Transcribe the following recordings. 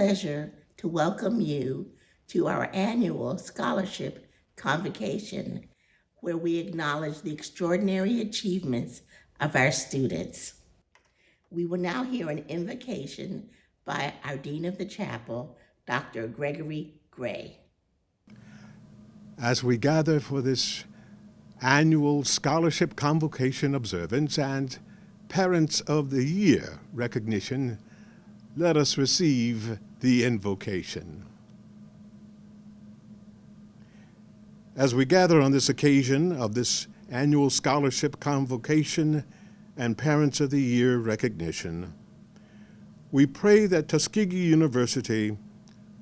pleasure to welcome you to our annual Scholarship Convocation, where we acknowledge the extraordinary achievements of our students. We will now hear an invocation by our Dean of the Chapel, Dr. Gregory Gray. As we gather for this annual Scholarship Convocation observance and Parents of the Year recognition, let us receive the invocation. As we gather on this occasion of this annual Scholarship Convocation and Parents of the Year recognition, we pray that Tuskegee University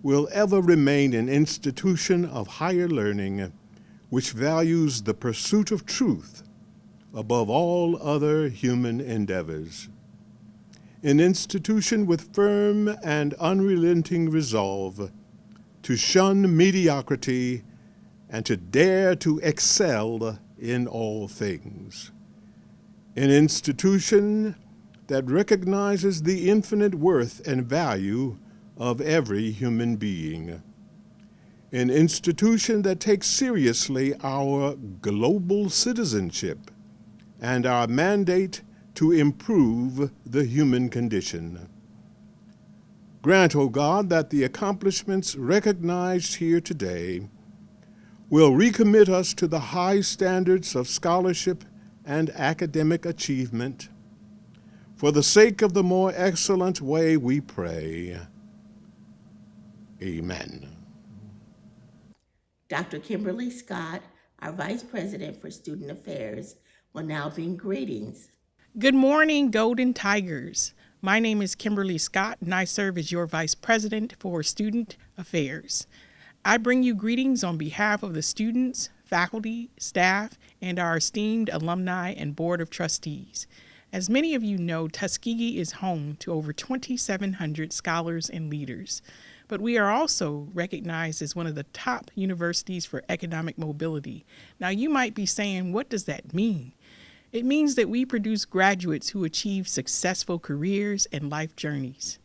will ever remain an institution of higher learning which values the pursuit of truth above all other human endeavors. An institution with firm and unrelenting resolve to shun mediocrity and to dare to excel in all things. An institution that recognizes the infinite worth and value of every human being. An institution that takes seriously our global citizenship and our mandate to improve the human condition. Grant, O God, that the accomplishments recognized here today will recommit us to the high standards of scholarship and academic achievement. For the sake of the more excellent way we pray. Amen. Dr. Kimberly Scott, our Vice President for Student Affairs, will now bring greetings. Good morning, Golden Tigers. My name is Kimberly Scott, and I serve as your Vice President for Student Affairs. I bring you greetings on behalf of the students, faculty, staff, and our esteemed alumni and Board of Trustees. As many of you know, Tuskegee is home to over 2,700 scholars and leaders, but we are also recognized as one of the top universities for economic mobility. Now, you might be saying, what does that mean? It means that we produce graduates who achieve successful careers and life journeys.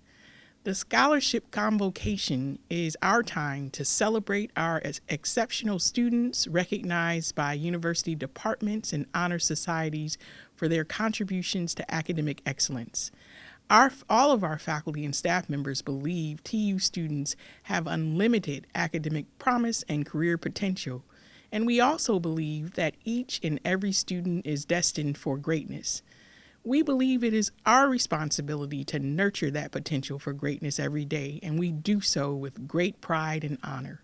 The Scholarship Convocation is our time to celebrate our exceptional students recognized by university departments and honor societies for their contributions to academic excellence. All of our faculty and staff members believe TU students have unlimited academic promise and career potential, and we also believe that each and every student is destined for greatness. We believe it is our responsibility to nurture that potential for greatness every day, and we do so with great pride and honor.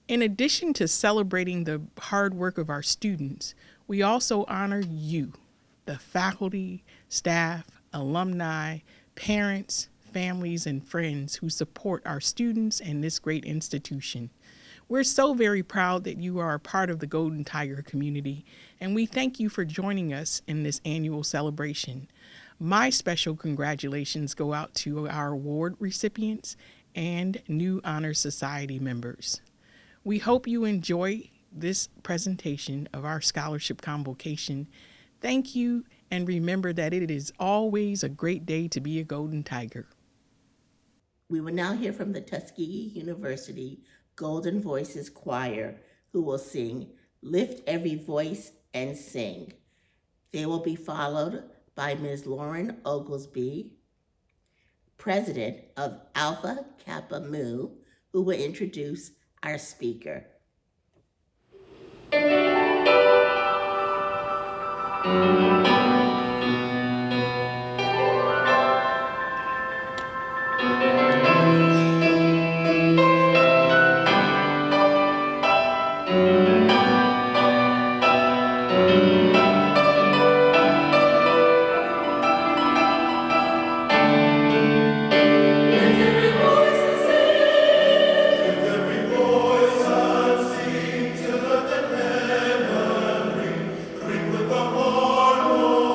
In addition to celebrating the hard work of our students, we also honor you, the faculty, staff, alumni, parents, families, and friends who support our students and this great institution. We're so very proud that you are a part of the Golden Tiger community, and we thank you for joining us in this annual celebration. My special congratulations go out to our award recipients and new Honor Society members. We hope you enjoy this presentation of our Scholarship Convocation. Thank you, and remember that it is always a great day to be a Golden Tiger. We will now hear from the Tuskegee University Golden Voices Choir, who will sing Lift Every Voice and Sing. They will be followed by Ms. Lauren Oglesby, President of Alpha Kappa Mu, who will introduce our speaker. Ring with the horn,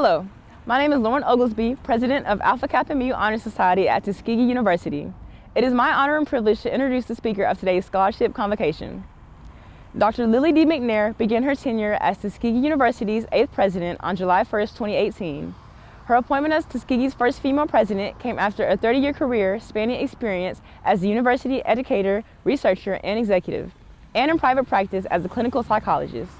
Hello, my name is Lauren Oglesby, President of Alpha Kappa Mu Honor Society at Tuskegee University. It is my honor and privilege to introduce the speaker of today's Scholarship Convocation. Dr. Lily D. McNair began her tenure as Tuskegee University's 8th president on July 1, 2018. Her appointment as Tuskegee's first female president came after a 30-year career spanning experience as a university educator, researcher, and executive, and in private practice as a clinical psychologist.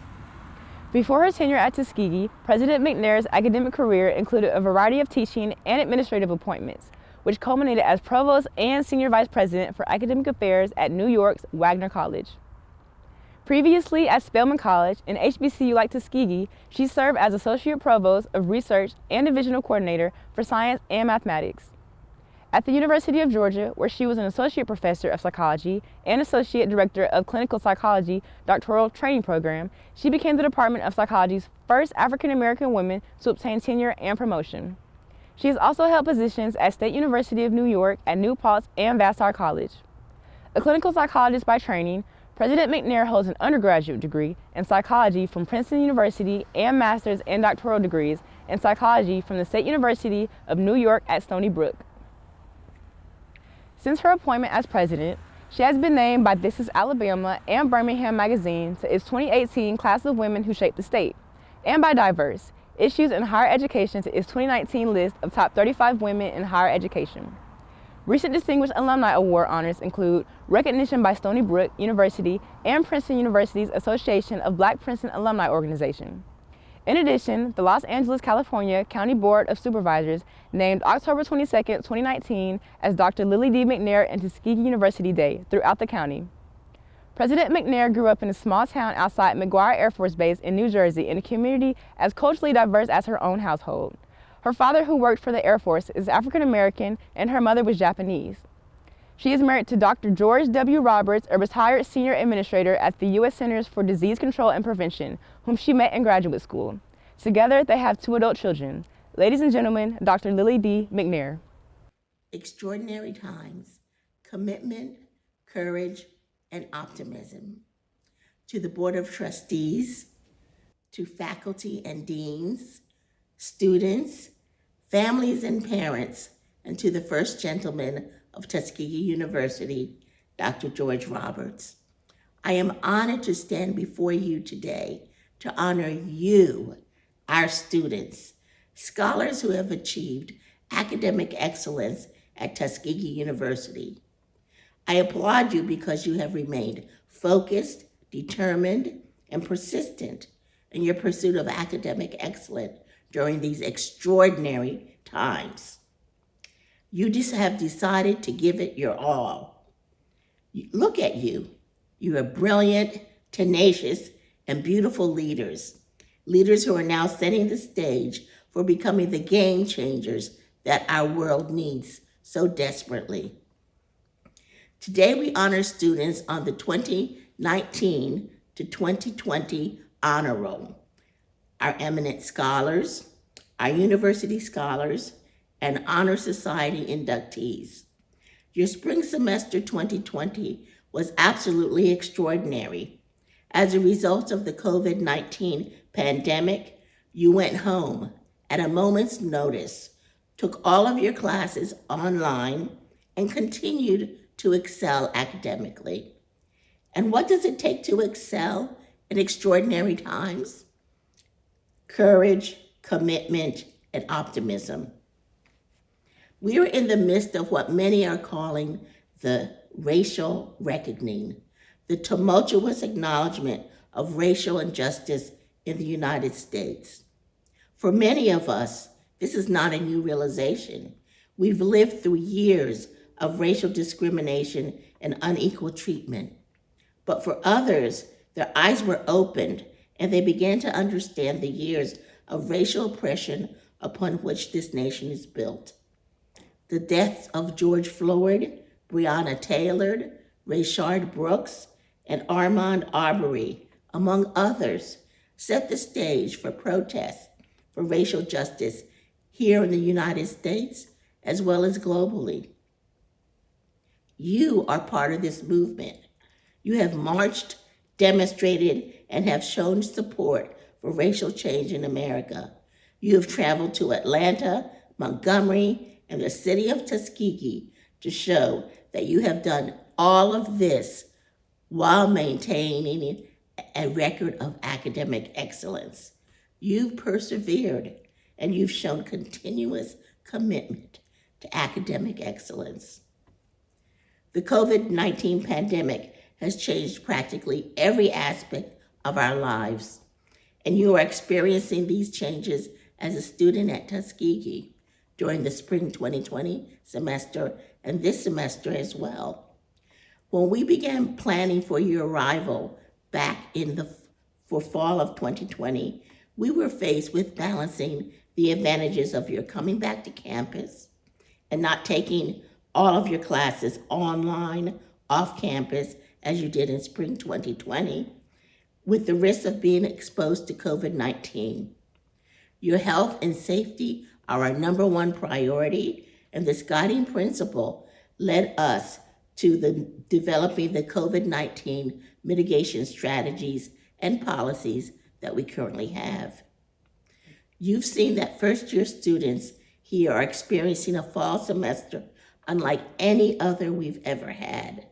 Before her tenure at Tuskegee, President McNair's academic career included a variety of teaching and administrative appointments, which culminated as Provost and Senior Vice President for Academic Affairs at New York's Wagner College. Previously at Spelman College and HBCU like Tuskegee, she served as Associate Provost of Research and Divisional Coordinator for Science and Mathematics. At the University of Georgia, where she was an Associate Professor of Psychology and Associate Director of Clinical Psychology Doctoral Training Program, she became the Department of Psychology's first African American woman to obtain tenure and promotion. She has also held positions at State University of New York, at New Paltz, and Vassar College. A clinical psychologist by training, President McNair holds an undergraduate degree in psychology from Princeton University and master's and doctoral degrees in psychology from the State University of New York at Stony Brook. Since her appointment as president, she has been named by This Is Alabama and Birmingham Magazine to its 2018 Class of Women Who Shaped the State, and by Diverse, Issues in Higher Education to its 2019 list of top 35 women in higher education. Recent Distinguished Alumni Award honors include recognition by Stony Brook University and Princeton University's Association of Black Princeton Alumni Organization. In addition, the Los Angeles, California County Board of Supervisors named October 22, 2019 as Dr. Lily D. McNair and Tuskegee University Day throughout the county. President McNair grew up in a small town outside McGuire Air Force Base in New Jersey in a community as culturally diverse as her own household. Her father, who worked for the Air Force, is African American, and her mother was Japanese. She is married to Dr. George W. Roberts, a retired senior administrator at the U.S. Centers for Disease Control and Prevention, whom she met in graduate school. Together, they have 2 adult children. Ladies and gentlemen, Dr. Lily D. McNair. Extraordinary times, commitment, courage, and optimism. To the Board of Trustees, to faculty and deans, students, families and parents, and to the First Gentleman of Tuskegee University, Dr. George Roberts. I am honored to stand before you today to honor you, our students, scholars who have achieved academic excellence at Tuskegee University. I applaud you because you have remained focused, determined, and persistent in your pursuit of academic excellence during these extraordinary times. You just have decided to give it your all. Look at you. You are brilliant, tenacious, and beautiful leaders. Leaders who are now setting the stage for becoming the game changers that our world needs so desperately. Today we honor students on the 2019 to 2020 honor roll. Our eminent scholars, our university scholars, and Honor Society inductees. Your spring semester 2020 was absolutely extraordinary. As a result of the COVID-19 pandemic, you went home at a moment's notice, took all of your classes online, and continued to excel academically. And what does it take to excel in extraordinary times? Courage, commitment, and optimism. We are in the midst of what many are calling the racial reckoning, the tumultuous acknowledgement of racial injustice in the United States. For many of us, this is not a new realization. We've lived through years of racial discrimination and unequal treatment. But for others, their eyes were opened and they began to understand the years of racial oppression upon which this nation is built. The deaths of George Floyd, Breonna Taylor, Rayshard Brooks, and Armand Arbery, among others, set the stage for protests for racial justice here in the United States as well as globally. You are part of this movement. You have marched, demonstrated, and have shown support for racial change in America. You have traveled to Atlanta, Montgomery, and the city of Tuskegee to show that you have done all of this while maintaining a record of academic excellence. You've persevered and you've shown continuous commitment to academic excellence. The COVID-19 pandemic has changed practically every aspect of our lives, and you are experiencing these changes as a student at Tuskegee during the spring 2020 semester and this semester as well. When we began planning for your arrival back for fall of 2020, we were faced with balancing the advantages of your coming back to campus and not taking all of your classes online, off campus, as you did in spring 2020, with the risk of being exposed to COVID-19. Your health and safety are our number one priority, and this guiding principle led us to developing the COVID-19 mitigation strategies and policies that we currently have. You've seen that first-year students here are experiencing a fall semester unlike any other we've ever had.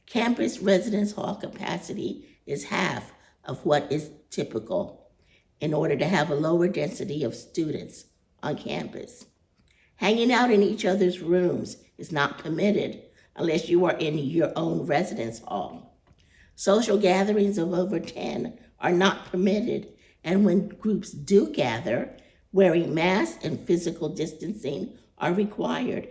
Campus residence hall capacity is half of what is typical in order to have a lower density of students on campus. Hanging out in each other's rooms is not permitted unless you are in your own residence hall. Social gatherings of over 10 are not permitted, and when groups do gather, wearing masks and physical distancing are required.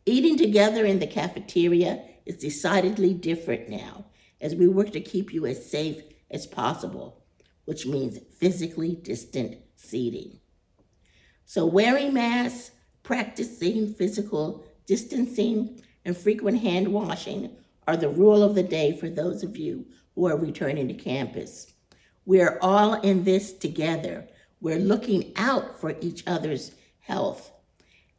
Eating together in the cafeteria is decidedly different now, as we work to keep you as safe as possible, which means physically distant seating. So wearing masks, practicing physical distancing, and frequent hand washing are the rule of the day for those of you who are returning to campus. We're all in this together. We're looking out for each other's health.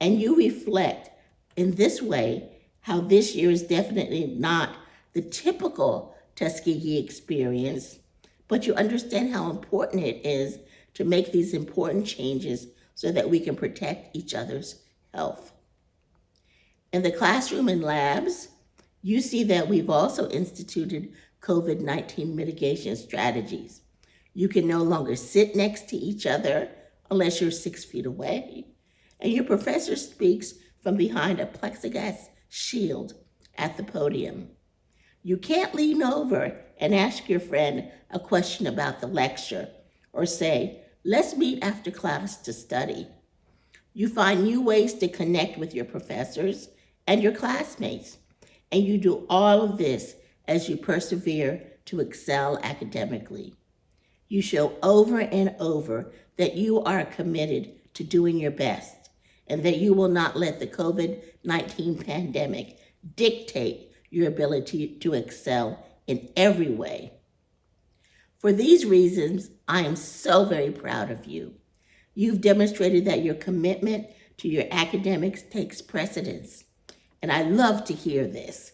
And you reflect in this way how this year is definitely not the typical Tuskegee experience, but you understand how important it is to make these important changes so that we can protect each other's health. In the classroom and labs, you see that we've also instituted COVID-19 mitigation strategies. You can no longer sit next to each other unless you're 6 feet away, and your professor speaks from behind a plexiglass shield at the podium. You can't lean over and ask your friend a question about the lecture or say, "Let's meet after class to study." You find new ways to connect with your professors and your classmates, and you do all of this as you persevere to excel academically. You show over and over that you are committed to doing your best and that you will not let the COVID-19 pandemic dictate your ability to excel in every way. For these reasons, I am so very proud of you. You've demonstrated that your commitment to your academics takes precedence, and I love to hear this.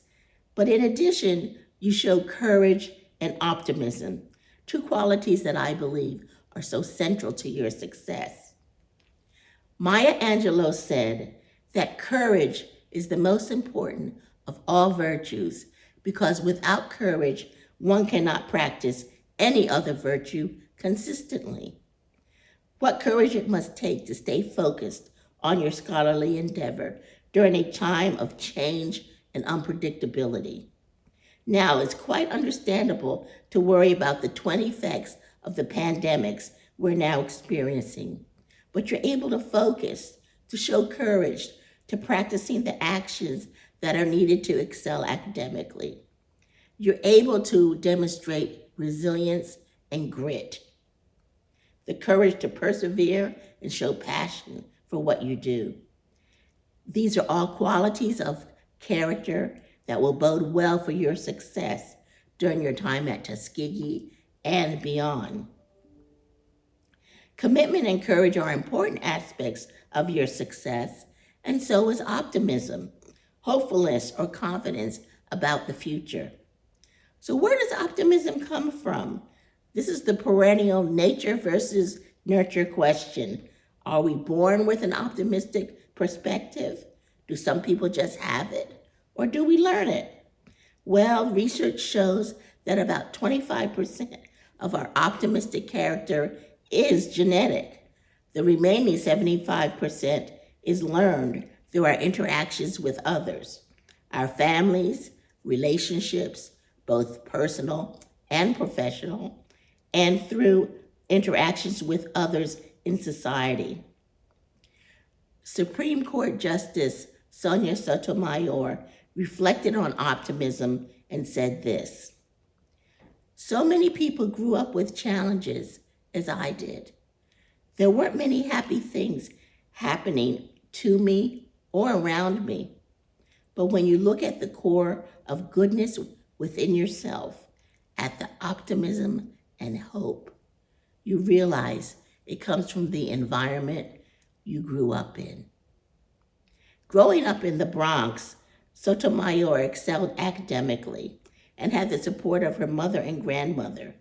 But in addition, you show courage and optimism, two qualities that I believe are so central to your success. Maya Angelou said that courage is the most important of all virtues because without courage, one cannot practice any other virtue consistently. What courage it must take to stay focused on your scholarly endeavor during a time of change and unpredictability. Now, it's quite understandable to worry about the twin effects of the pandemics we're now experiencing, but you're able to focus, to show courage, to practicing the actions that are needed to excel academically. You're able to demonstrate resilience and grit, the courage to persevere and show passion for what you do. These are all qualities of character that will bode well for your success during your time at Tuskegee and beyond. Commitment and courage are important aspects of your success, and so is optimism, hopefulness, or confidence about the future. So where does optimism come from? This is the perennial nature versus nurture question Are we born with an optimistic perspective? Do some people just have it? Or do we learn it? Well, research shows that about 25% of our optimistic character is genetic. The remaining 75% is learned through our interactions with others, our families, relationships, both personal and professional, and through interactions with others in society. Supreme Court Justice Sonia Sotomayor reflected on optimism and said this: "So many people grew up with challenges, as I did. There weren't many happy things happening to me or around me. But when you look at the core of goodness within yourself, at the optimism and hope, you realize it comes from the environment you grew up in." Growing up in the Bronx, Sotomayor excelled academically and had the support of her mother and grandmother.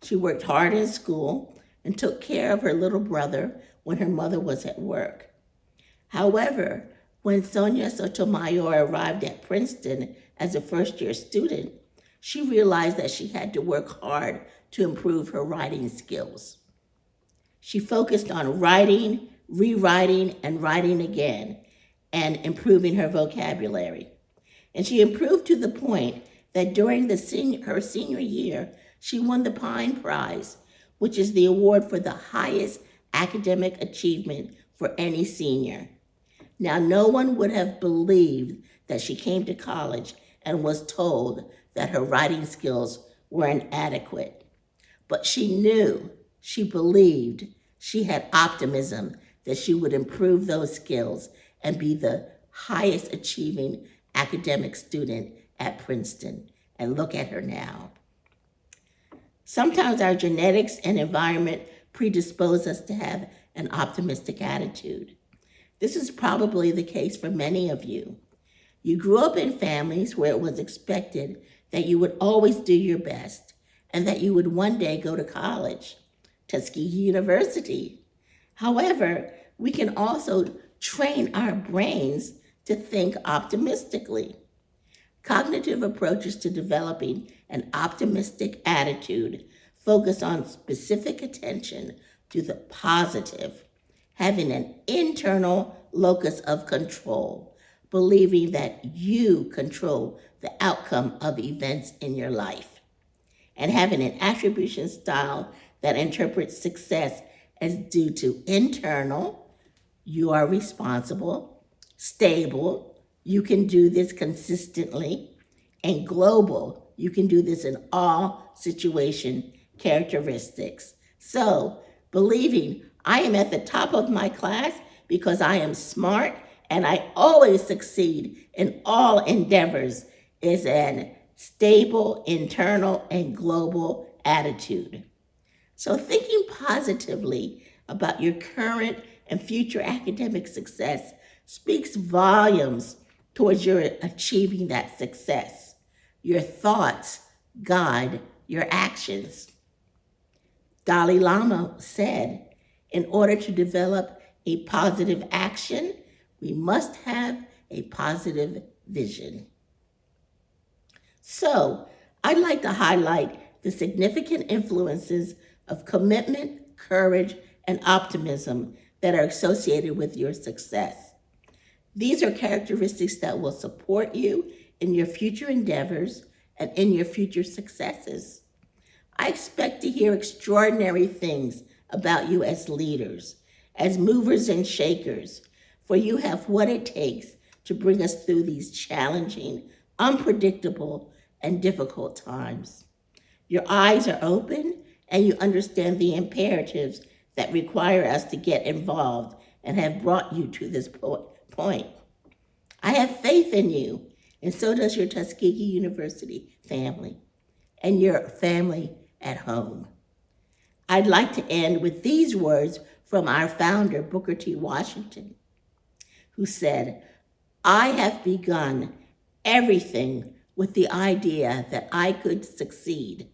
She worked hard in school and took care of her little brother when her mother was at work. However, when Sonia Sotomayor arrived at Princeton as a first-year student, she realized that she had to work hard to improve her writing skills. She focused on writing, rewriting, and writing again, and improving her vocabulary. And she improved to the point that during her senior year, she won the Pine Prize, which is the award for the highest academic achievement for any senior. Now, no one would have believed that she came to college and was told that her writing skills were inadequate. But she knew, she believed, she had optimism that she would improve those skills and be the highest achieving academic student at Princeton. And look at her now. Sometimes our genetics and environment predispose us to have an optimistic attitude. This is probably the case for many of you. You grew up in families where it was expected that you would always do your best and that you would one day go to college, Tuskegee University. However, we can also train our brains to think optimistically. Cognitive approaches to developing an optimistic attitude focus on specific attention to the positive, having an internal locus of control, believing that you control the outcome of events in your life, and having an attribution style that interprets success as due to internal, you are responsible, stable, you can do this consistently, and global, you can do this in all situation characteristics. So, believing I am at the top of my class because I am smart and I always succeed in all endeavors is an stable, internal, and global attitude. So thinking positively about your current and future academic success speaks volumes towards your achieving that success. Your thoughts guide your actions. Dalai Lama said, in order to develop a positive action, we must have a positive vision. So, I'd like to highlight the significant influences of commitment, courage, and optimism that are associated with your success. These are characteristics that will support you in your future endeavors and in your future successes. I expect to hear extraordinary things about you as leaders, as movers and shakers, for you have what it takes to bring us through these challenging, unpredictable, and difficult times. Your eyes are open and you understand the imperatives that require us to get involved and have brought you to this point. I have faith in you, and so does your Tuskegee University family and your family at home. I'd like to end with these words from our founder, Booker T. Washington, who said, "I have begun everything with the idea that I could succeed,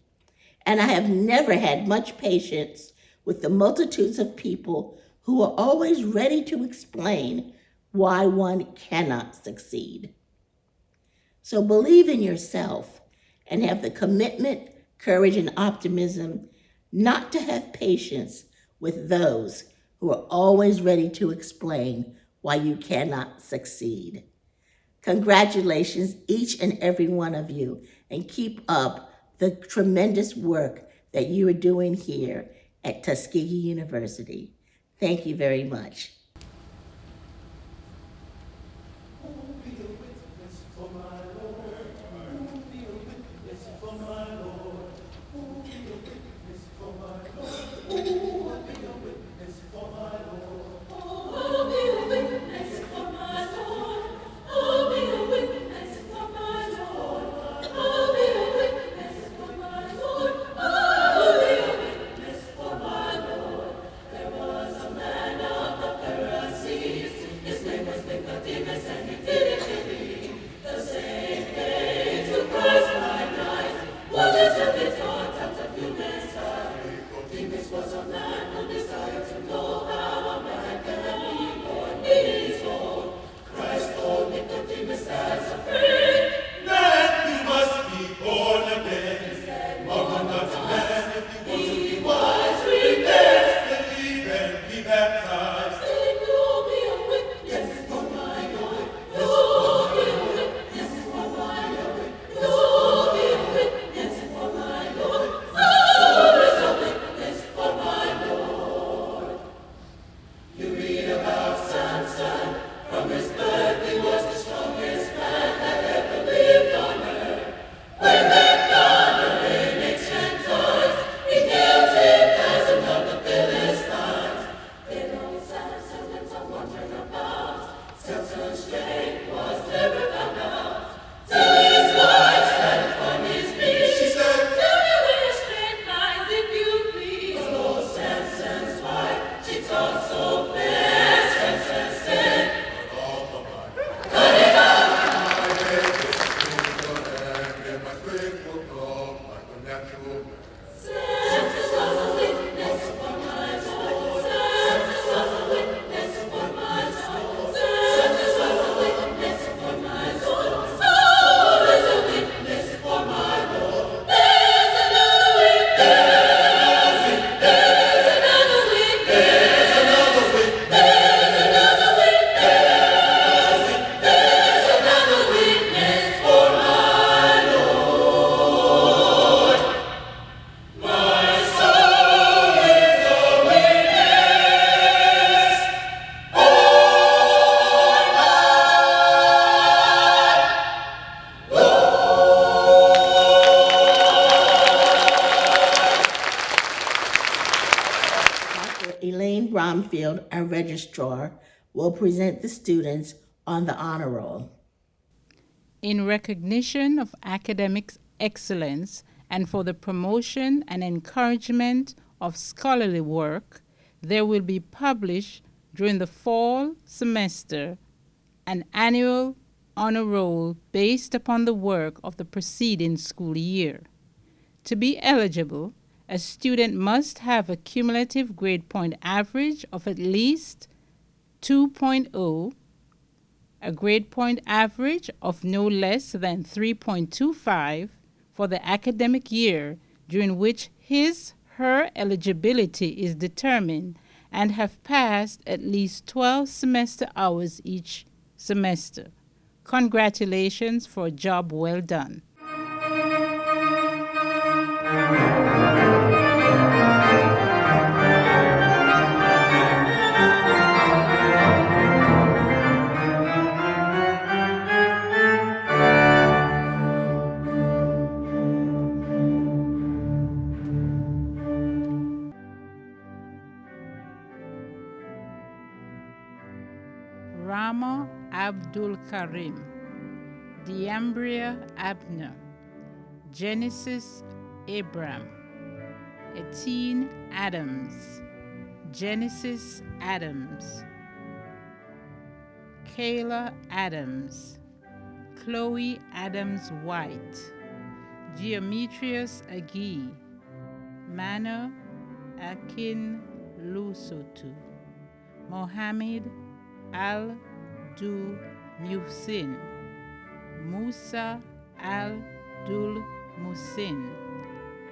and I have never had much patience with the multitudes of people who are always ready to explain why one cannot succeed. So believe in yourself and have the commitment, courage, and optimism not to have patience with those who are always ready to explain why you cannot succeed. Congratulations, each and every one of you, and keep up the tremendous work that you are doing here at Tuskegee University. Thank you very much. Bromfield, our registrar, will present the students on the honor roll. In recognition of academic excellence and for the promotion and encouragement of scholarly work, there will be published during the fall semester an annual honor roll based upon the work of the preceding school year. To be eligible, a student must have a cumulative grade point average of at least 2.0, a grade point average of no less than 3.25 for the academic year during which his/her eligibility is determined, and have passed at least 12 semester hours each semester. Congratulations for a job well done. Rama Abdul Karim, Diambria Abner, Genesis Abram, Etienne Adams, Genesis Adams, Kayla Adams, Chloe Adams White, Geometrius Agi, Mana Akin Lusotu, Mohammed Al-Dul-Muhsin, Musa Al-Dul-Muhsin,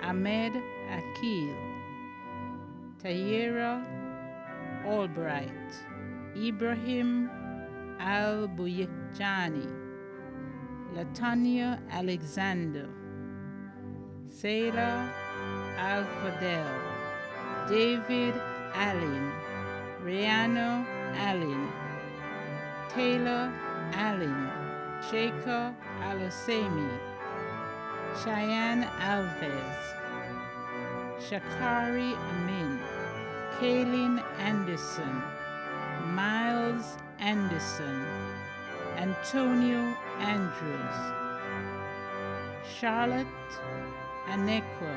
Ahmed Akil, Tayera Albright, Ibrahim Al-Buyekjani, Latanya Alexander, Sayla Al-Fadel, David Allen, Rihanna Allen, Taylor Allen, Sheikha Al-Husseini, Cheyenne Alves, Shakari Amin, Kaylin Anderson, Miles Anderson, Antonio Andrews, Charlotte Anekwa,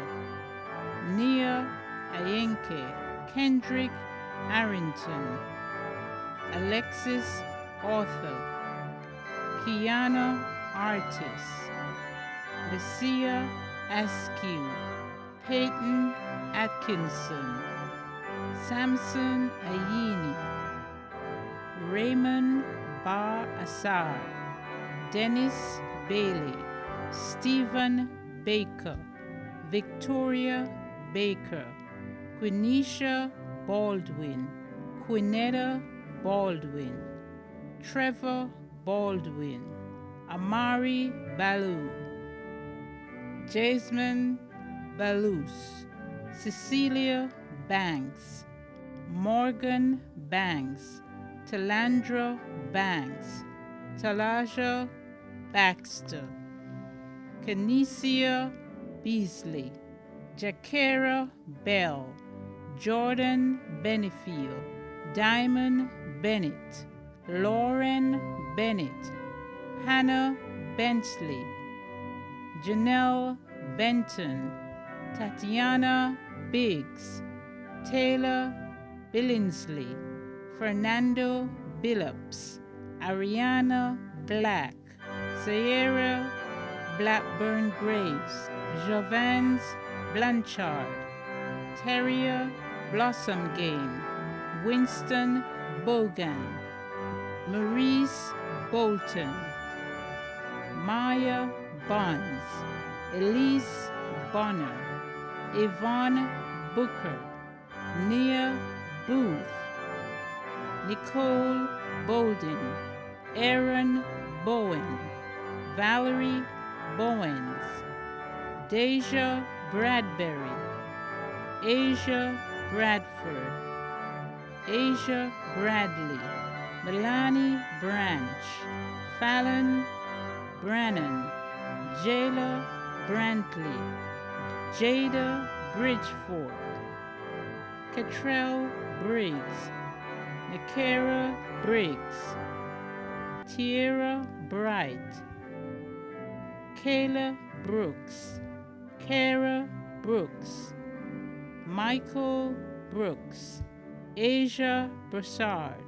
Nia Ayenke, Kendrick Arrington, Alexis Arthur, Kiana Artis, Lucia Askew, Peyton Atkinson, Samson Ayini, Raymond Bar Assar, Dennis Bailey, Stephen Baker, Victoria Baker, Quenisha Baldwin, Quinetta Baldwin, Trevor Baldwin, Amari Baloo, Jasmine Balus, Cecilia Banks, Morgan Banks, Talandra Banks, Talaja Baxter, Kenesia Beasley, Jakera Bell, Jordan Benefiel, Diamond Bennett, Lauren Bennett, Hannah Bentley, Janelle Benton, Tatiana Biggs, Taylor Billingsley, Fernando Billups, Ariana Black, Sierra Blackburn Graves, Jovans Blanchard, Terrier Blossom Game, Winston Bogan, Maurice Bolton, Maya Bonds, Elise Bonner, Yvonne Booker, Nia Booth, Nicole Bolden, Aaron Bowen, Valerie Bowens, Deja Bradbury, Asia Bradford, Asia Bradley, Melanie Branch, Fallon Brannon, Jayla Brantley, Jada Bridgeford, Catrell Briggs, Nakara Briggs, Tierra Bright, Kayla Brooks, Kara Brooks, Michael Brooks, Asia Broussard,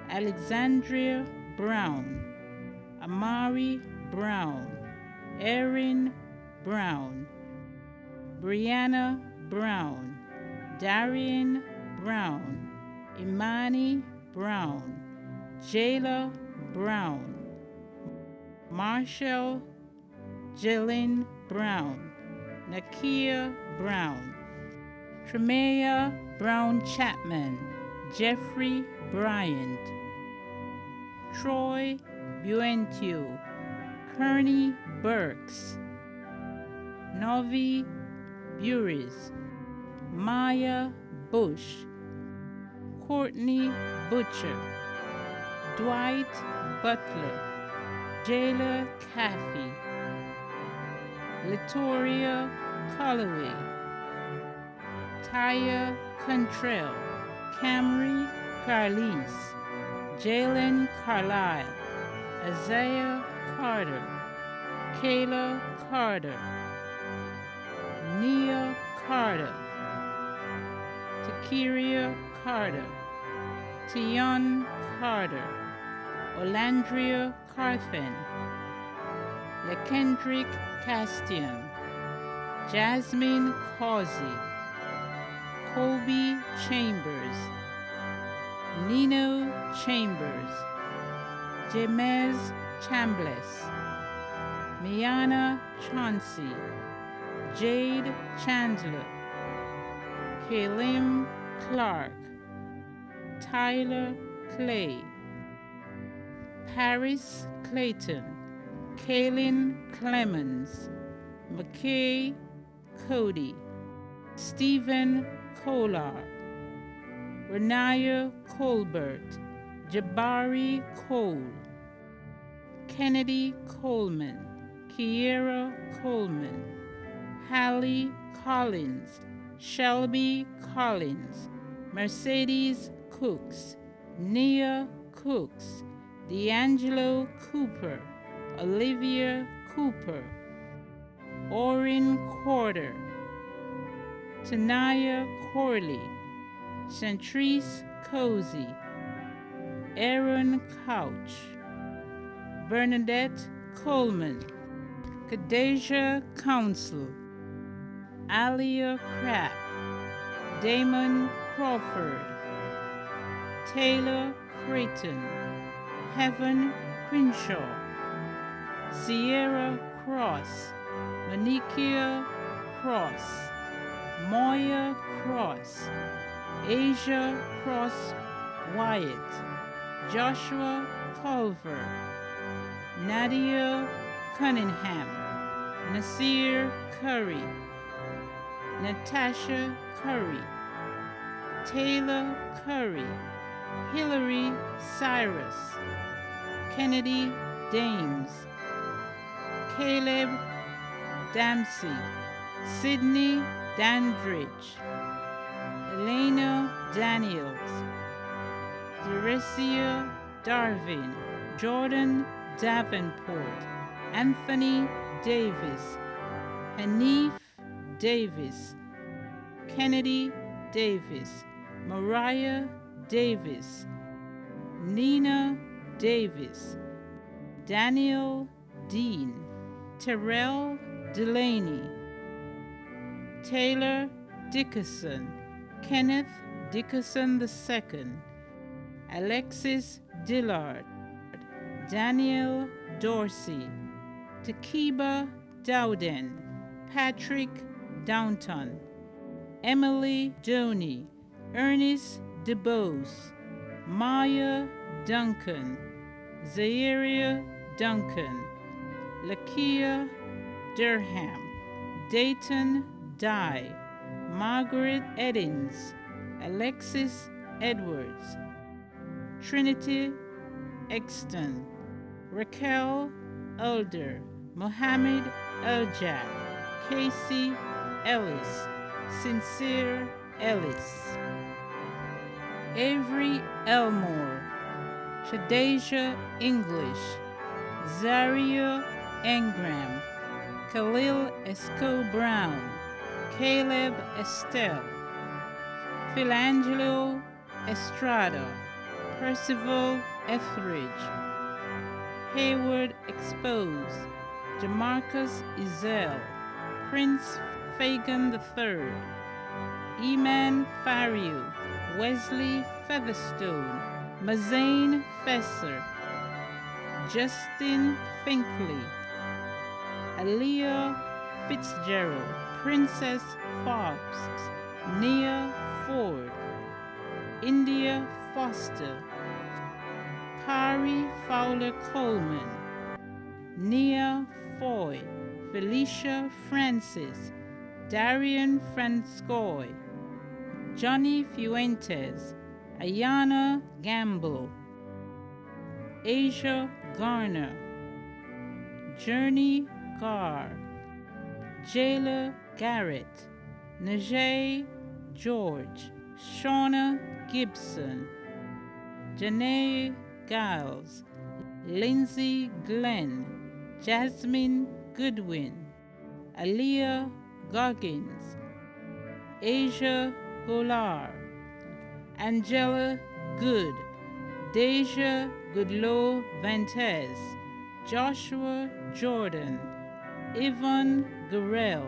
Alexandria Brown, Amari Brown, Erin Brown, Brianna Brown, Darian Brown, Imani Brown, Jayla Brown, Marshall Jillian Brown, Nakia Brown, Tremaya Brown Chapman, Jeffrey Bryant, Troy Buentio, Kearney Burks, Novi Buris, Maya Bush, Courtney Butcher, Dwight Butler, Jayla Caffey, Latoria Colloway, Taya Contrell, Camry Carlise, Jalen Carlisle, Isaiah Carter, Kayla Carter, Nia Carter, Takiria Carter, Tion Carter, Olandria Carthen, LeKendrick Castian, Jasmine Causey, Kobe Chambers, Nino Chambers, Jemez Chambliss, Miana Chauncey, Jade Chandler, Kalim Clark, Tyler Clay, Paris Clayton, Kaylin Clemens, McKay Cody, Stephen Kolar, Renaya Colbert, Jabari Cole, Kennedy Coleman, Kiera Coleman, Hallie Collins, Shelby Collins, Mercedes Cooks, Nia Cooks, D'Angelo Cooper, Olivia Cooper, Orin Corder, Tanaya Corley, Chantrice Cozy, Aaron Couch, Bernadette Coleman, Kadeja Council, Alia Crapp, Damon Crawford, Taylor Creighton, Heaven Crenshaw, Sierra Cross, Monique Cross, Moya Cross, Asia Cross Wyatt, Joshua Culver, Nadia Cunningham, Nasir Curry, Natasha Curry, Taylor Curry, Hillary Cyrus, Kennedy Dames, Caleb Dempsey, Sydney Dandridge, Elena Daniels, Teresia Darvin, Jordan Davenport, Anthony Davis, Hanif Davis, Kennedy Davis, Mariah Davis, Nina Davis, Daniel Dean, Terrell Delaney, Taylor Dickerson, Kenneth Dickerson II, Alexis Dillard, Daniel Dorsey, Takiba Dowden, Patrick Downton, Emily Doney, Ernest DeBose, Maya Duncan, Zairia Duncan, Lakia Durham, Dayton Dye, Margaret Eddins, Alexis Edwards, Trinity Exton, Raquel Elder, Mohammed Eljak, Casey Ellis, Sincere Ellis, Avery Elmore, Shadeja English, Zaria Engram, Khalil Esco Brown, Caleb Estelle, Philangelo Estrada, Percival Etheridge, Hayward Expose, Jamarcus Ezell, Prince Fagan III, Eman Fario, Wesley Featherstone, Mazane Fesser, Justin Finkley, Aaliyah Fitzgerald, Princess Forbes, Nia Ford, India Foster, Kari Fowler Coleman, Nia Foy, Felicia Francis, Darian Francois, Johnny Fuentes, Ayana Gamble, Asia Garner, Journey Garr, Jayla Garrett, Najee George, Shauna Gibson, Janae Giles, Lindsay Glenn, Jasmine Goodwin, Aaliyah Goggins, Asia Golar, Angela Good, Deja Goodlow Vantez, Joshua Jordan, Yvonne Gurrell,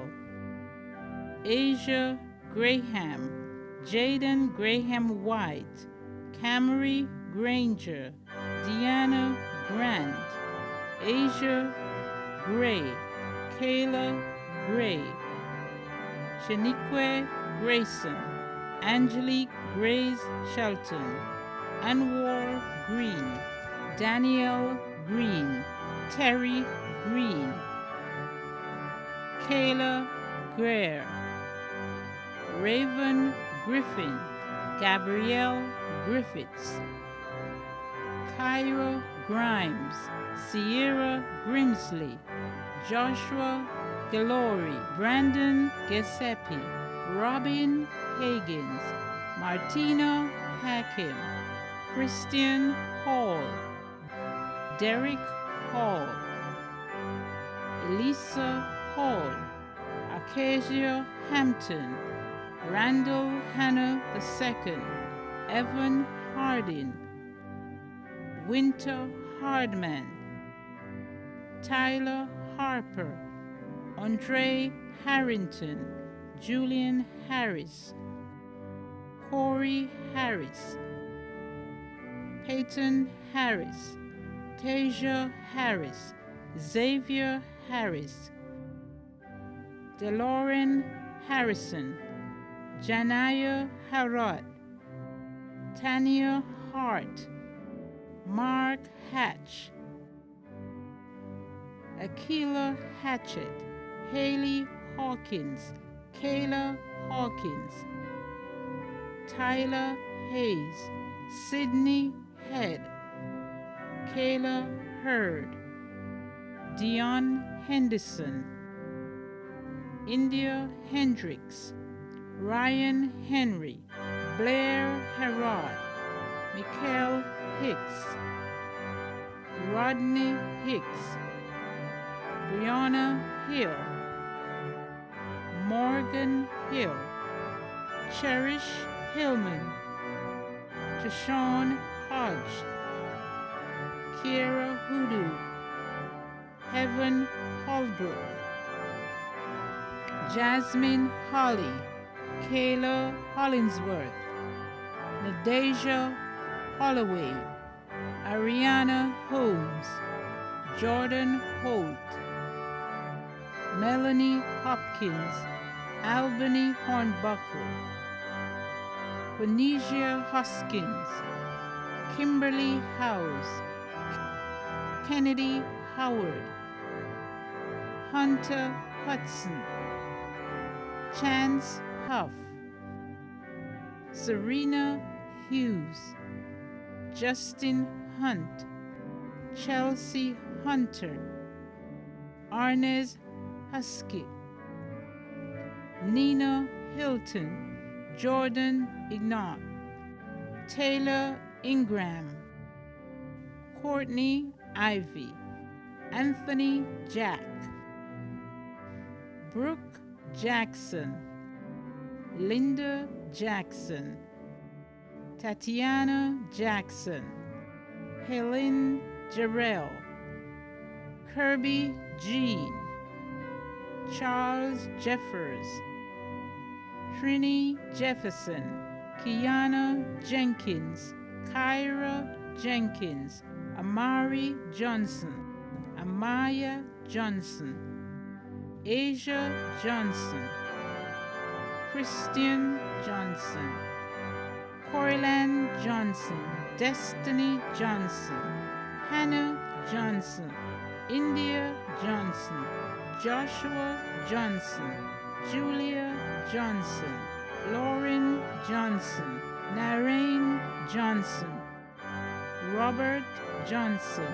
Asia Graham, Jaden Graham White, Camry Granger, Deanna Grant, Asia Gray, Kayla Gray, Shaniqua Grayson, Angelique Grace Shelton, Anwar Green, Danielle Green, Terry Green, Kayla Greer, Raven Griffin, Gabrielle Griffiths, Kyra Grimes, Sierra Grimsley, Joshua Galori, Brandon Giuseppe, Robin Higgins, Martina Hakim, Christian Hall, Derek Hall, Elisa Hall, Acacia Hampton, Randall Hannah II, Evan Hardin, Winter Hardman, Tyler Harper, Andre Harrington, Julian Harris, Corey Harris, Peyton Harris, Tasia Harris, Xavier Harris, DeLauren Harrison, Janaya Harrod, Tania Hart, Mark Hatch, Akila Hatchett, Haley Hawkins, Kayla Hawkins, Tyler Hayes, Sydney Head, Kayla Hurd, Dion Henderson, India Hendricks, Ryan Henry, Blair Herrod, Mikhail Hicks, Rodney Hicks, Brianna Hill, Morgan Hill, Cherish Hillman, Tashawn Hodge, Kiera Hoodoo, Heaven Holbrook, Jasmine Holly, Kayla Hollingsworth, Nadeja Holloway, Ariana Holmes, Jordan Holt, Melanie Hopkins, Albany Hornbuckle, Quenesia Hoskins, Kimberly Howes, Kennedy Howard, Hunter Hudson, Chance Huff, Serena Hughes, Justin Hunt, Chelsea Hunter, Arnez Husky, Nina Hilton, Jordan Ignat, Taylor Ingram, Courtney Ivy, Anthony Jack, Brooke Jackson, Linda Jackson, Tatiana Jackson, Helen Jarrell, Kirby Jean, Charles Jeffers, Trini Jefferson, Kiana Jenkins, Kyra Jenkins, Amari Johnson, Amaya Johnson, Asia Johnson, Christian Johnson, Coryland Johnson, Destiny Johnson, Hannah Johnson, India Johnson, Joshua Johnson, Julia Johnson, Lauren Johnson, Narain Johnson, Robert Johnson,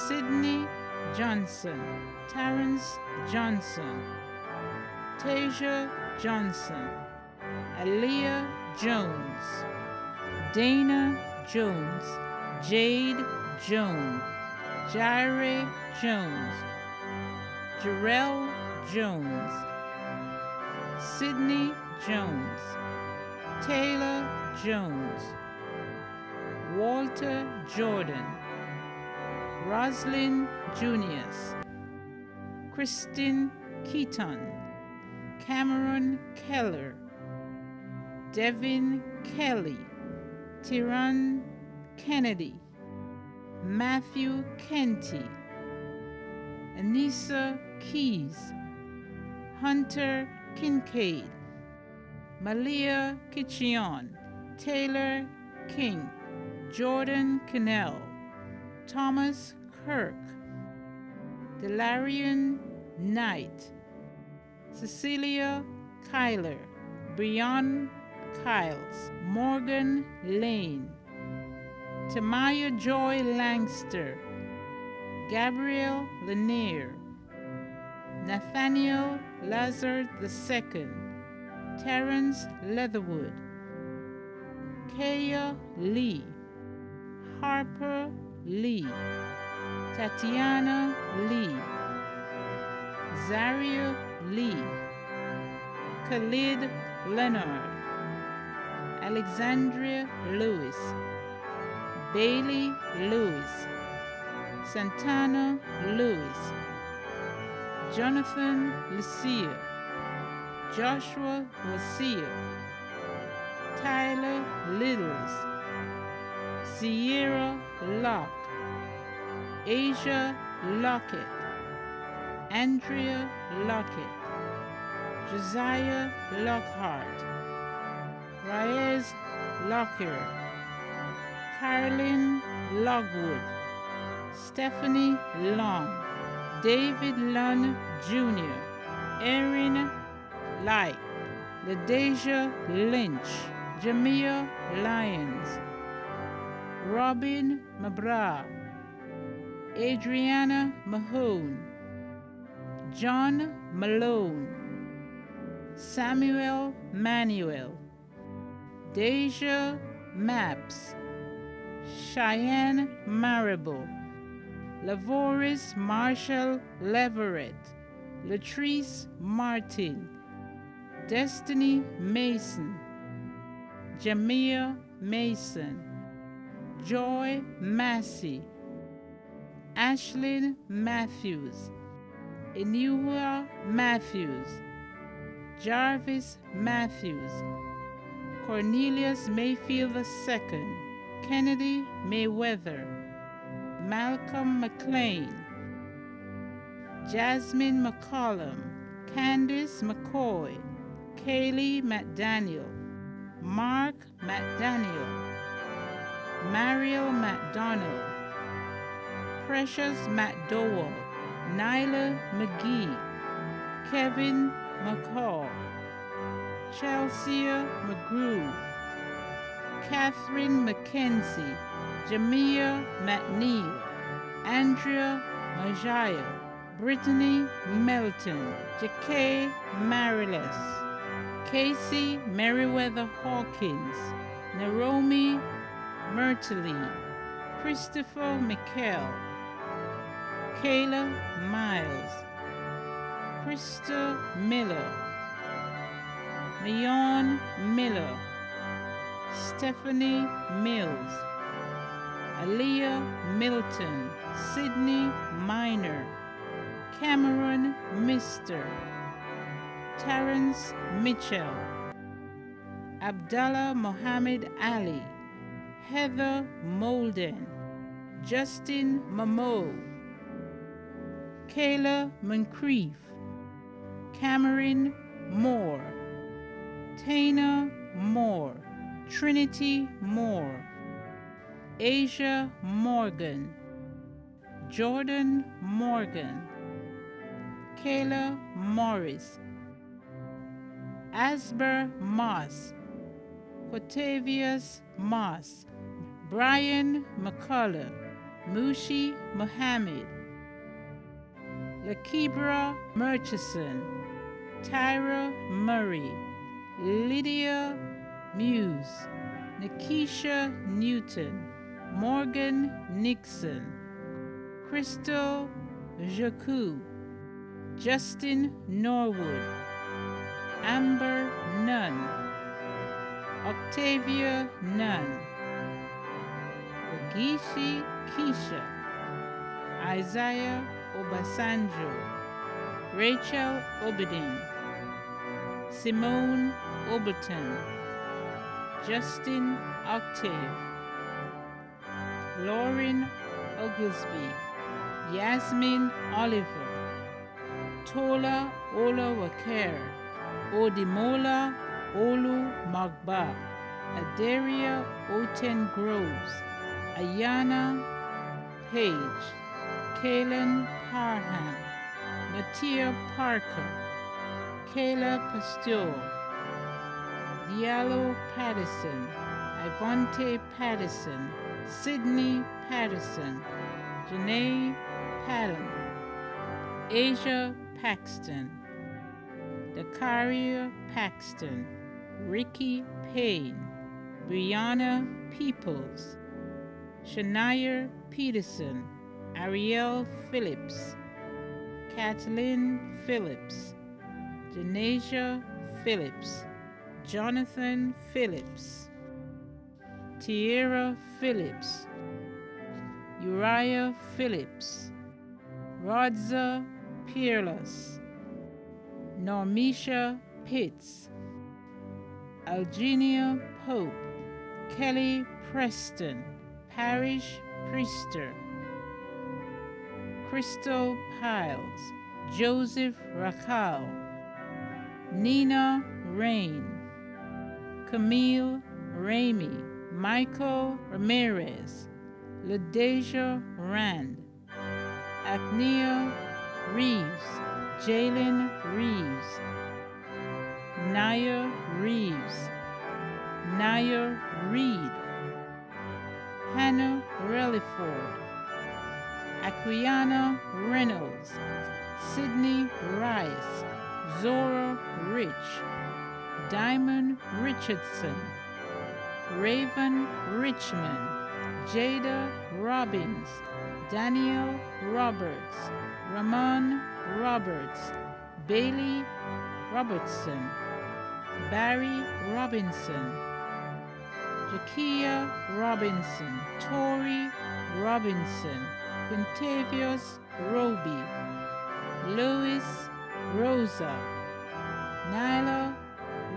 Sydney Johnson, Terrence Johnson, Tasia Johnson, Aaliyah Jones, Dana Jones, Jade Jones, Jaire Jones, Jarrell Jones, Sydney Jones, Taylor Jones, Walter Jordan, Roslyn Junius, Kristen Keaton, Cameron Keller, Devin Kelly, Tyron Kennedy, Matthew Kenty, Anissa Keys, Hunter Kincaid, Malia Kitchion, Taylor King, Jordan Cannell, Thomas Kirk, Delarian Knight, Cecilia Kyler, Breon Kiles, Morgan Lane, Tamaya Joy Langster, Gabriel Lanier, Nathaniel Lazard II, Terrence Leatherwood, Kaya Lee, Harper Lee, Tatiana Lee, Zaria Lee, Khalid Leonard, Alexandria Lewis, Bailey Lewis, Santana Lewis, Jonathan Lucia, Joshua Lucia, Tyler Littles, Sierra Locke, Asia Lockett, Andrea Lockett, Josiah Lockhart, Raez Lockyer, Carolyn Logwood, Stephanie Long, David Lunn Jr., Erin Light, LaDeja Lynch, Jamia Lyons, Robin Mabra, Adriana Mahone, John Malone, Samuel Manuel, Deja Maps, Cheyenne Marable, Lavoris Marshall Leverett, Latrice Martin, Destiny Mason, Jamia Mason, Joy Massey, Ashlyn Matthews, Inua Matthews, Jarvis Matthews, Cornelius Mayfield II, Kennedy Mayweather, Malcolm McLean, Jasmine McCollum, Candice McCoy, Kaylee McDaniel, Mark McDaniel, Mariel McDonald, Precious McDowell, Nyla McGee, Kevin McCall, Chelsea McGrew, Catherine McKenzie, Jamia McNeil, Andrea Majaya, Brittany Melton, Jacquay Mariles, Casey Meriwether Hawkins, Naomi Mertily, Christopher McKell, Kayla Miles, Krista Miller, Mayon Miller, Stephanie Mills, Aaliyah Milton, Sydney Minor, Cameron Mister, Terrence Mitchell, Abdallah Mohammed Ali, Heather Molden, Justin Mamo, Kayla Moncrief, Cameron Moore, Tana Moore, Trinity Moore, Asia Morgan, Jordan Morgan, Kayla Morris, Asber Moss, Quatavius Moss, Brian McCullough, Mushi Muhammad, Lakibra Murchison, Tyra Murray, Lydia Muse, Nikisha Newton, Morgan Nixon, Crystal Jacou, Justin Norwood, Amber Nunn, Octavia Nunn, Ogishi Keisha, Isaiah Obasanjo, Rachel Obedin, Simone Overton, Justin Octave, Lauren Oglesby, Yasmin Oliver, Tola Ola Wakere, Odimola Olu Magba, Adaria Oten Groves, Ayana Page, Kaylin Parham, Natia Parker, Kayla Pasteur, Diallo Patterson, Ivante Patterson, Sydney Patterson, Janae Patton, Asia Paxton, Dakaria Paxton, Ricky Payne, Brianna Peoples, Shania Peterson, Ariel Phillips, Kathleen Phillips, Janasia Phillips, Jonathan Phillips, Tierra Phillips, Uriah Phillips, Rodza Peerless, Normisha Pitts, Eugenia Pope, Kelly Preston, Parish Priester, Crystal Piles, Joseph Rakal, Nina Rain, Camille Ramey, Michael Ramirez, LaDeja Rand, Agnia Reeves, Jalen Reeves, Naya Reeves, Naya Reed, Hannah Reliford, Aquiana Reynolds, Sydney Rice, Zora Rich, Diamond Richardson, Raven Richmond, Jada Robbins, Daniel Roberts, Ramon Roberts, Bailey Robertson, Barry Robinson, Jakia Robinson, Tori Robinson, Quintavious Roby, Louis Rosa, Nyla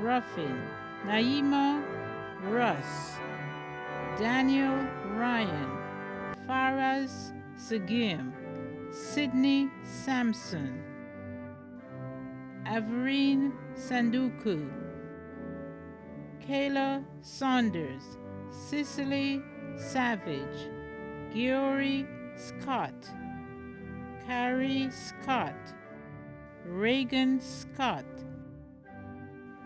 Ruffin, Naima Russ, Daniel Ryan, Faraz Sagim, Sydney Sampson, Averine Sanduku, Kayla Saunders, Cecily Savage, Giori Scott, Carrie Scott, Reagan Scott,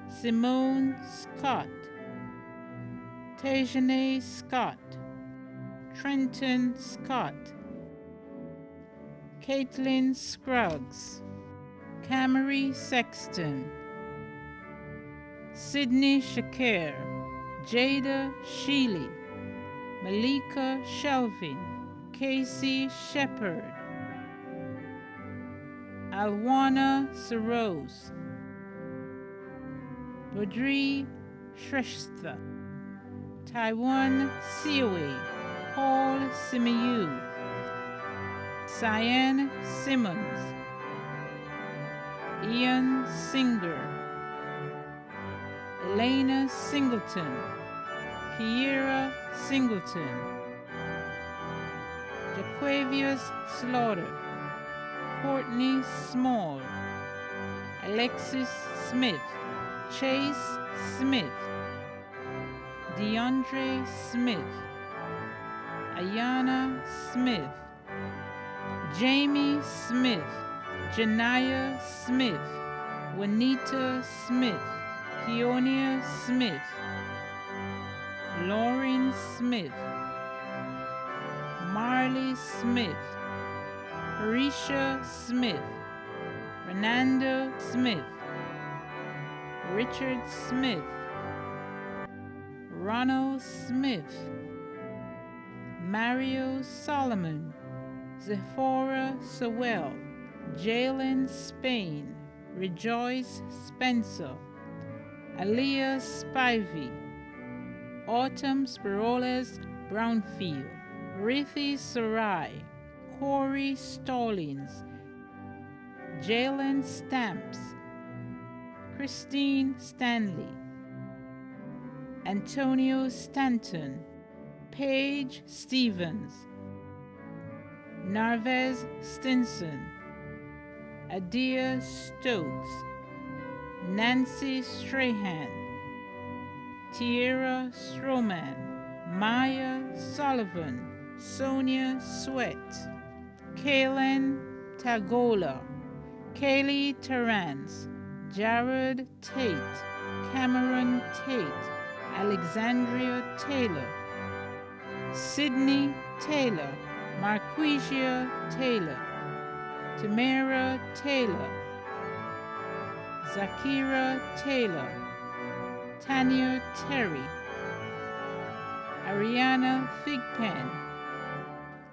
Simone Scott, Tajane Scott, Trenton Scott, Caitlin Scruggs, Camry Sexton, Sydney Shakir, Jada Sheely, Malika Shelvin, Casey Shepard, Alwana Saros, Badri Shrestha, Taiwan Siwe, Paul Simiyu, Cyan Simmons, Ian Singer, Elena Singleton, Kiera Singleton, Jaquavius Slaughter, Courtney Small, Alexis Smith, Chase Smith, DeAndre Smith, Ayana Smith, Jamie Smith, Janiyah Smith, Juanita Smith, Keonia Smith, Lauren Smith, Marley Smith, Parisha Smith, Renanda Smith, Richard Smith, Ronald Smith, Mario Solomon, Zephora Sewell, Jalen Spain, Rejoice Spencer, Aaliyah Spivey, Autumn Spiroles Brownfield, Rithi Sarai, Corey Stallings, Jalen Stamps, Christine Stanley, Antonio Stanton, Paige Stevens, Narvez Stinson, Adia Stokes, Nancy Strahan, Tierra Stroman, Maya Sullivan, Sonia Sweat, Kaylin Tagola, Kaylee Terrance, Jared Tate, Cameron Tate, Alexandria Taylor, Sydney Taylor, Marquisia Taylor, Tamara Taylor, Zakira Taylor, Tanya Terry, Ariana Thigpen,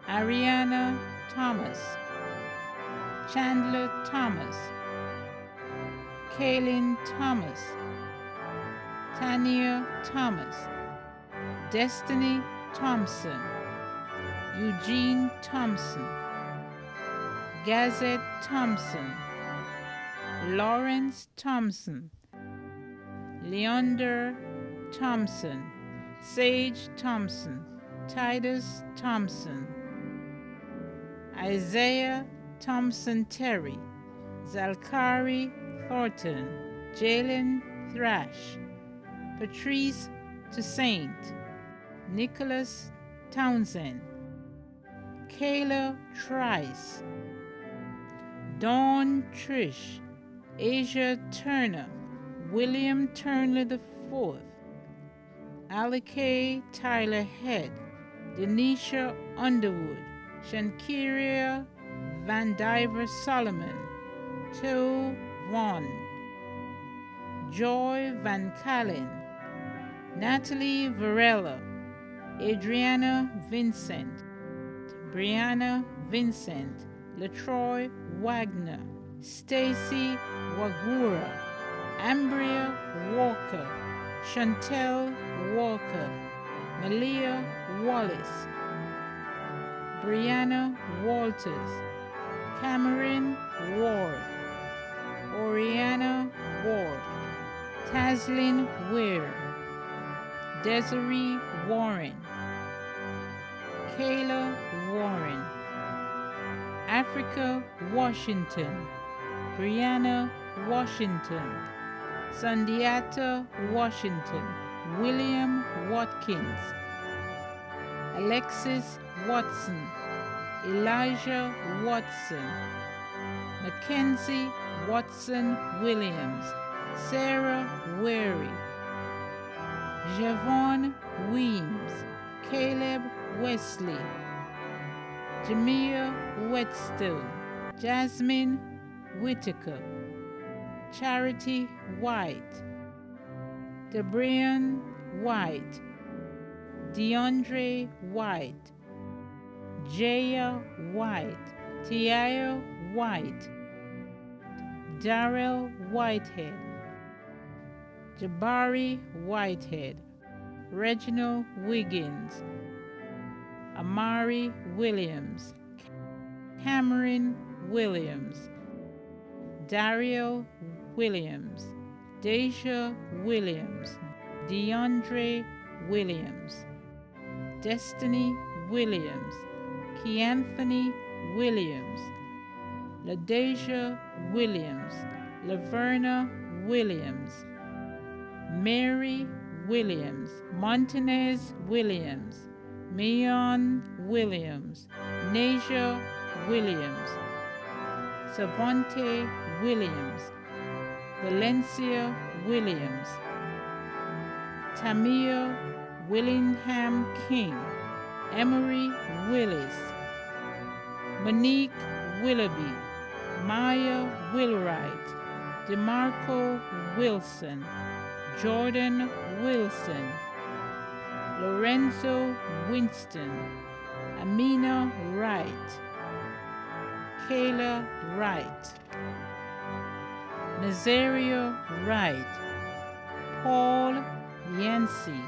Ariana Thomas, Chandler Thomas, Kaylin Thomas, Tania Thomas, Destiny Thompson, Eugene Thompson, Gazette Thompson, Lawrence Thompson, Leander Thompson, Sage Thompson, Titus Thompson, Isaiah Thompson Terry, Zalkari Thornton, Jalen Thrash, Patrice Toussaint, Nicholas Townsend, Kayla Trice, Dawn Trish, Asia Turner, William Turner IV, Alike Tyler Head, Denisha Underwood, Shankiria Van Diver Solomon, Toe Vaughn, Joy Van Callen, Natalie Varela, Adriana Vincent, Brianna Vincent, LaTroy Wagner, Stacy Wagura, Ambria Walker, Chantel Walker, Malia Wallace, Brianna Walters, Cameron Ward, Oriana Ward, Taslyn Weir, Desiree Warren, Kayla Warren, Africa Washington, Brianna Washington, Sandiata Washington, William Watkins, Alexis Watson, Elijah Watson, Mackenzie Watson Williams, Sarah Wary, Javon Weems, Caleb Wesley, Jamia Whetstone, Jasmine Whitaker, Charity White, Debrian White, DeAndre White, Jaya White, Tiaya White, Darrell Whitehead, Jabari Whitehead, Reginald Wiggins, Amari Williams, Cameron Williams, Dario Williams, Deja Williams, DeAndre Williams, Destiny Williams, Keanthony Williams, LaDeja Williams, Laverna Williams, Mary Williams, Montanez Williams, Mion Williams, Nasia Williams, Savante Williams, Valencia Williams, Tamia Willingham King, Emery Willis, Monique Willoughby, Maya Willwright, DeMarco Wilson, Jordan Wilson, Lorenzo Winston, Amina Wright, Kayla Wright, Nazaria Wright, Paul Yancey,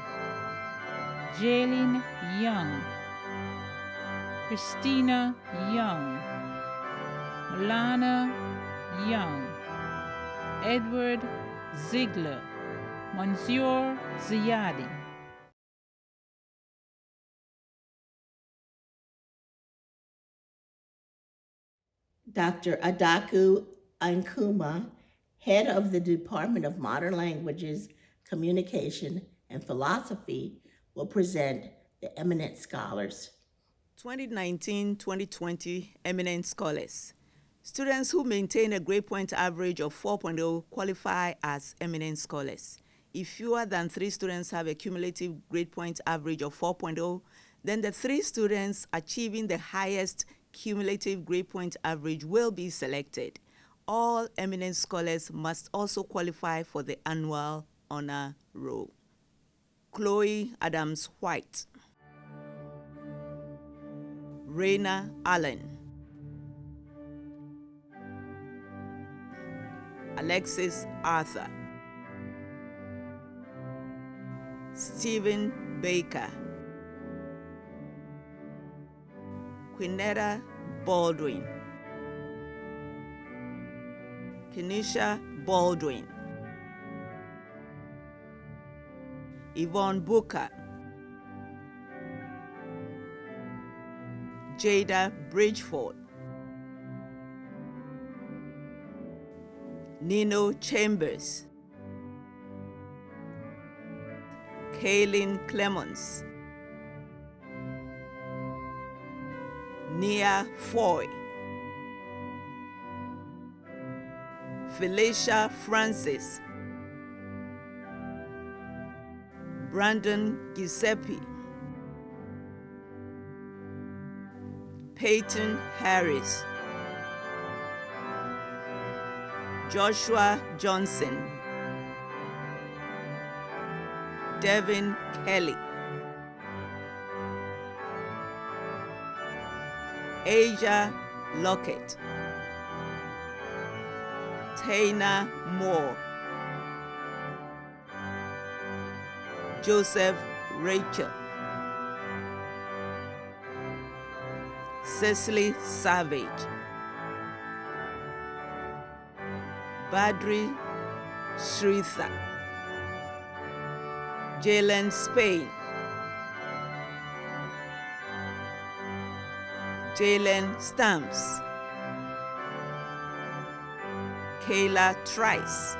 Jalen Young, Christina Young, Milana Young, Edward Ziegler, Monsieur Ziyadi. Dr. Adaku Ankuma, head of the Department of Modern Languages, Communication, and Philosophy, will present the eminent scholars. 2019-2020 Eminent Scholars. Students who maintain a grade point average of 4.0 qualify as eminent scholars. If fewer than 3 students have a cumulative grade point average of 4.0, then the 3 students achieving the highest cumulative grade point average will be selected. All eminent scholars must also qualify for the annual honor roll. Chloe Adams White, Raina Allen, Alexis Arthur, Stephen Baker, Quinetta Baldwin, Kenisha Baldwin, Yvonne Booker, Jada Bridgeford, Nino Chambers, Kaylin Clemons, Nia Foy, Felicia Francis, Brandon Giuseppe, Peyton Harris, Joshua Johnson, Devin Kelly, Asia Lockett, Tana Moore, Joseph Rachel, Cecily Savage, Badri Sritha, Jalen Spain, Jalen Stamps, Kayla Trice,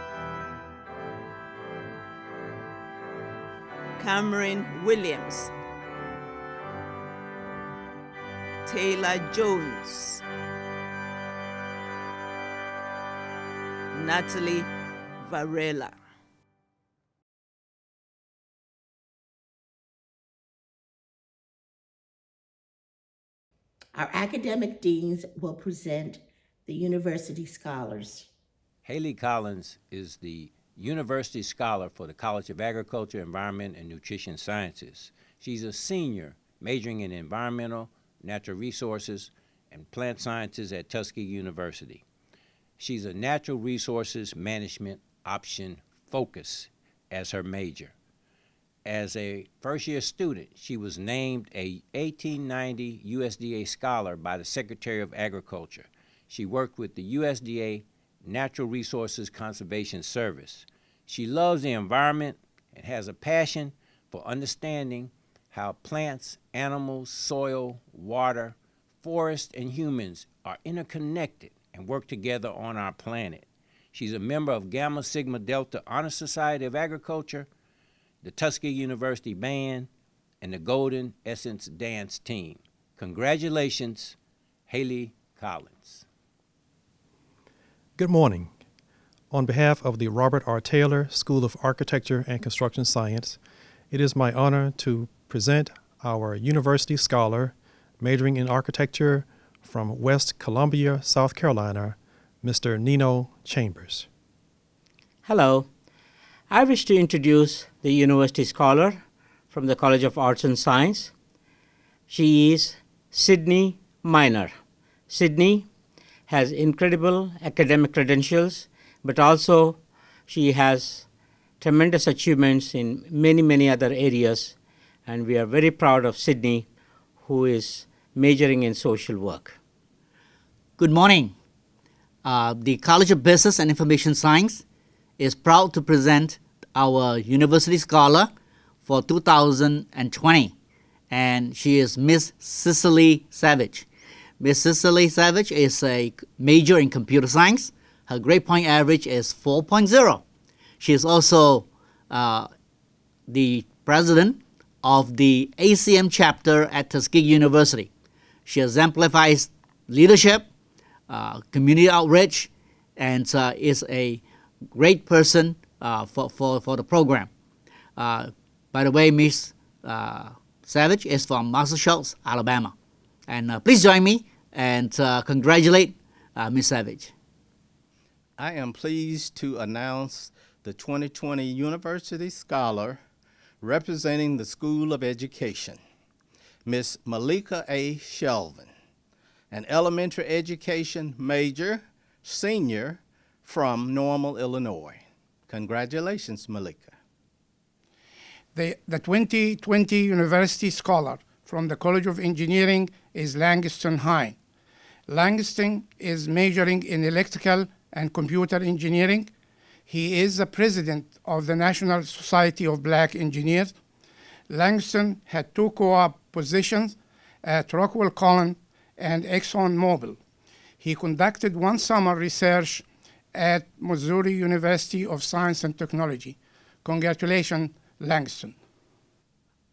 Cameron Williams, Taylor Jones, Natalie Varela. Our academic deans will present the university scholars. Haley Collins is the University Scholar for the College of Agriculture, Environment, and Nutrition Sciences. She's a senior majoring in environmental, natural resources, and plant sciences at Tuskegee University. She's a natural resources management option focus as her major. As a first-year student, she was named a 1890 USDA Scholar by the Secretary of Agriculture. She worked with the USDA Natural Resources Conservation Service. She loves the environment and has a passion for understanding how plants, animals, soil, water, forests, and humans are interconnected and work together on our planet. She's a member of Gamma Sigma Delta Honor Society of Agriculture, the Tuskegee University Band, and the Golden Essence Dance Team. Congratulations, Haley Collins. Good morning. On behalf of the Robert R. Taylor School of Architecture and Construction Science, it is my honor to present our university scholar majoring in architecture from West Columbia, South Carolina, Mr. Nino Chambers. Hello. I wish to introduce the university scholar from the College of Arts and Science. She is Sydney Minor. Sydney has incredible academic credentials, but also she has tremendous achievements in many other areas, and we are very proud of Sydney, who is majoring in social work. Good morning. The College of Business and Information Science is proud to present our University Scholar for 2020, and she is Miss Cecily Savage. Miss Cecily Savage is a major in computer science. Her grade point average is 4.0. She is also the president of the ACM chapter at Tuskegee University. She exemplifies leadership, community outreach, and is a great person for the program. By the way, Miss Savage is from Massachusetts, Alabama. And please join me and congratulate Miss Savage. I am pleased to announce the 2020 University Scholar representing the School of Education, Miss Malika A. Shelvin, an elementary education major, senior from Normal, Illinois. Congratulations, Malika. The 2020 University Scholar from the College of Engineering is Langston Hine. Langston is majoring in electrical and computer engineering. He is the president of the National Society of Black Engineers. Langston had 2 co-op positions at Rockwell Collins and ExxonMobil. He conducted 1 summer research at Missouri University of Science and Technology. Congratulations, Langston.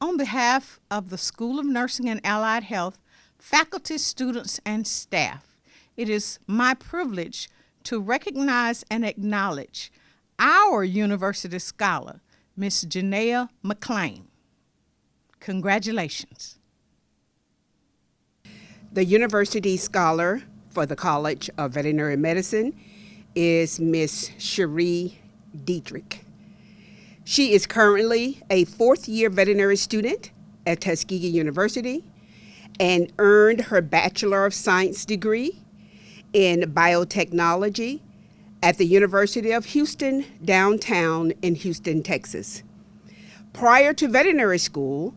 On behalf of the School of Nursing and Allied Health, faculty, students, and staff, it is my privilege to recognize and acknowledge our University Scholar, Ms. Janea McLean. Congratulations. The University Scholar for the College of Veterinary Medicine is Ms. Cherie Dietrich. She is currently a 4th-year veterinary student at Tuskegee University and earned her Bachelor of Science degree in biotechnology at the University of Houston, downtown in Houston, Texas. Prior to veterinary school,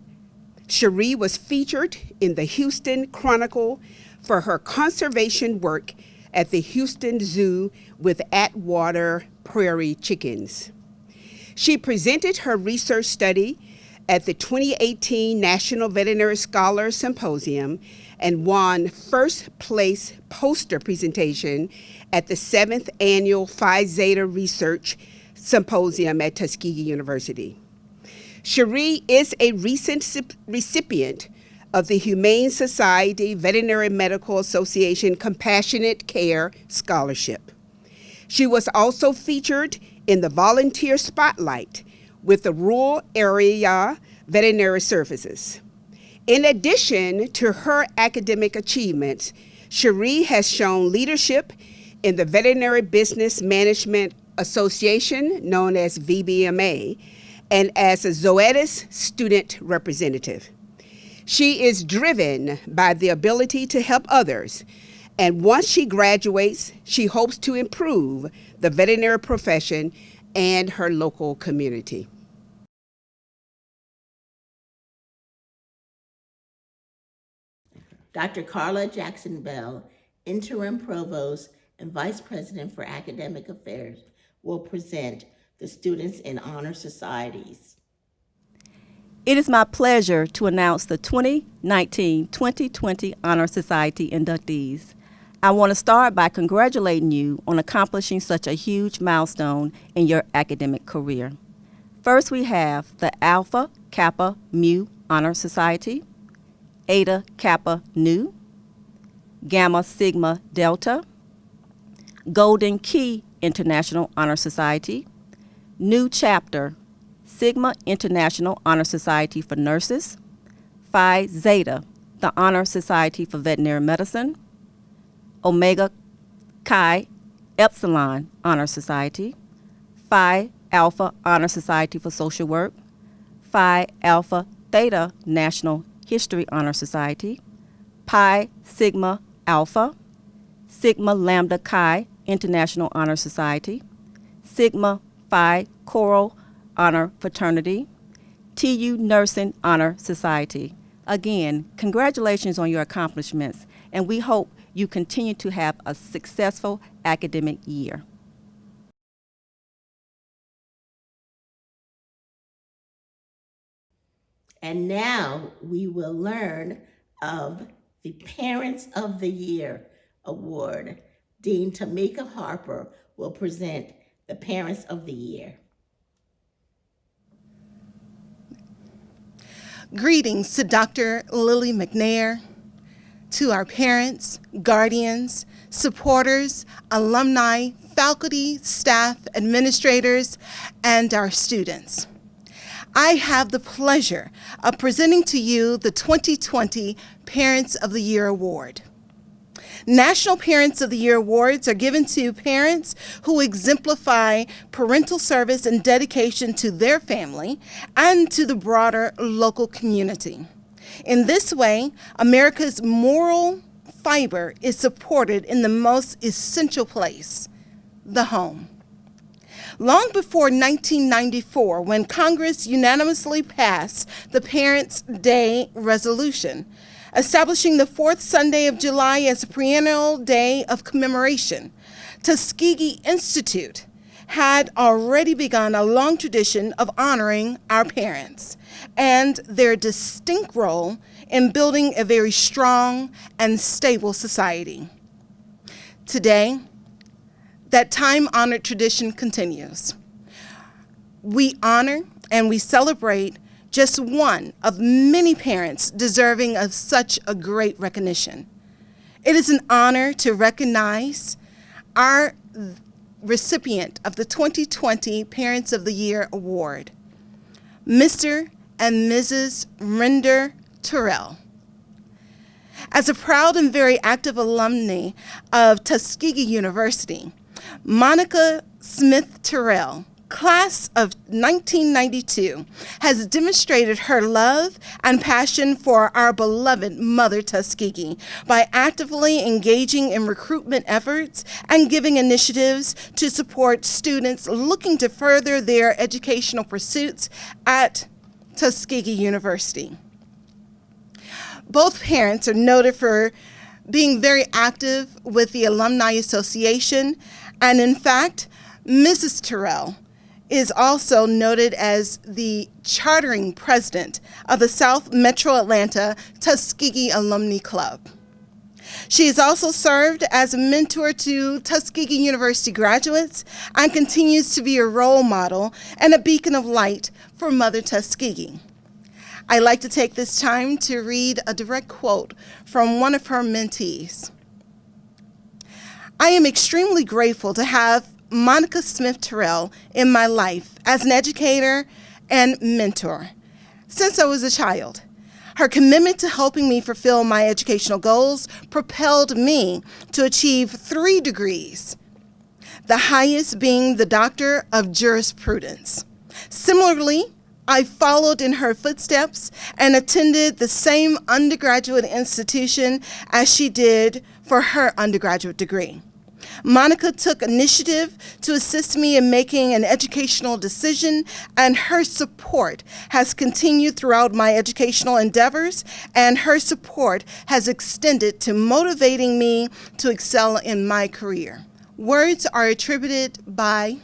Cherie was featured in the Houston Chronicle for her conservation work at the Houston Zoo with Atwater prairie chickens. She presented her research study at the 2018 National Veterinary Scholar Symposium and won first place poster presentation at the 7th Annual Phi Zeta Research Symposium at Tuskegee University. Cherie is a recent recipient of the Humane Society Veterinary Medical Association Compassionate Care Scholarship. She was also featured in the Volunteer Spotlight with the Rural Area Veterinary Services. In addition to her academic achievements, Cherie has shown leadership in the Veterinary Business Management Association, known as VBMA, and as a Zoetis student representative. She is driven by the ability to help others, and once she graduates, she hopes to improve the veterinary profession and her local community. Dr. Carla Jackson Bell, Interim Provost and Vice President for Academic Affairs, will present the students in honor societies. It is my pleasure to announce the 2019-2020 Honor Society inductees. I want to start by congratulating you on accomplishing such a huge milestone in your academic career. First, we have the Alpha Kappa Mu Honor Society, Eta Kappa Nu, Gamma Sigma Delta, Golden Key International Honor Society, New Chapter, Sigma International Honor Society for Nurses, Phi Zeta, the Honor Society for Veterinary Medicine, Omega Chi Epsilon Honor Society, Phi Alpha Honor Society for Social Work, Phi Alpha Theta National History Honor Society, Pi Sigma Alpha, Sigma Lambda Chi International Honor Society, Sigma Phi Choral Honor Fraternity, TU Nursing Honor Society. Again, congratulations on your accomplishments, and we hope you continue to have a successful academic year. And now we will learn of the Parents of the Year Award. Dean Tamika Harper will present the Parents of the Year. Greetings to Dr. Lily McNair, to our parents, guardians, supporters, alumni, faculty, staff, administrators, and our students. I have the pleasure of presenting to you the 2020 Parents of the Year Award. National Parents of the Year Awards are given to parents who exemplify parental service and dedication to their family and to the broader local community. In this way, America's moral fiber is supported in the most essential place, the home. Long before 1994, when Congress unanimously passed the Parents' Day resolution, establishing the fourth Sunday of July as a perennial day of commemoration, Tuskegee Institute had already begun a long tradition of honoring our parents and their distinct role in building a very strong and stable society. Today, that time-honored tradition continues. We honor and we celebrate just one of many parents deserving of such a great recognition. It is an honor to recognize our recipient of the 2020 Parents of the Year Award, Mr. and Mrs. Monique Terrell. As a proud and very active alumni of Tuskegee University, Monica Smith Terrell, class of 1992, has demonstrated her love and passion for our beloved Mother Tuskegee by actively engaging in recruitment efforts and giving initiatives to support students looking to further their educational pursuits at Tuskegee University. Both parents are noted for being very active with the Alumni Association, and in fact, Mrs. Terrell is also noted as the chartering president of the South Metro Atlanta Tuskegee Alumni Club. She has also served as a mentor to Tuskegee University graduates and continues to be a role model and a beacon of light for Mother Tuskegee. I'd like to take this time to read a direct quote from one of her mentees. I am extremely grateful to have Monica Smith Terrell in my life as an educator and mentor since I was a child. Her commitment to helping me fulfill my educational goals propelled me to achieve 3 degrees, the highest being the Doctor of Jurisprudence. Similarly, I followed in her footsteps and attended the same undergraduate institution as she did for her undergraduate degree. Monica took initiative to assist me in making an educational decision, and her support has continued throughout my educational endeavors, and her support has extended to motivating me to excel in my career. Words are attributed by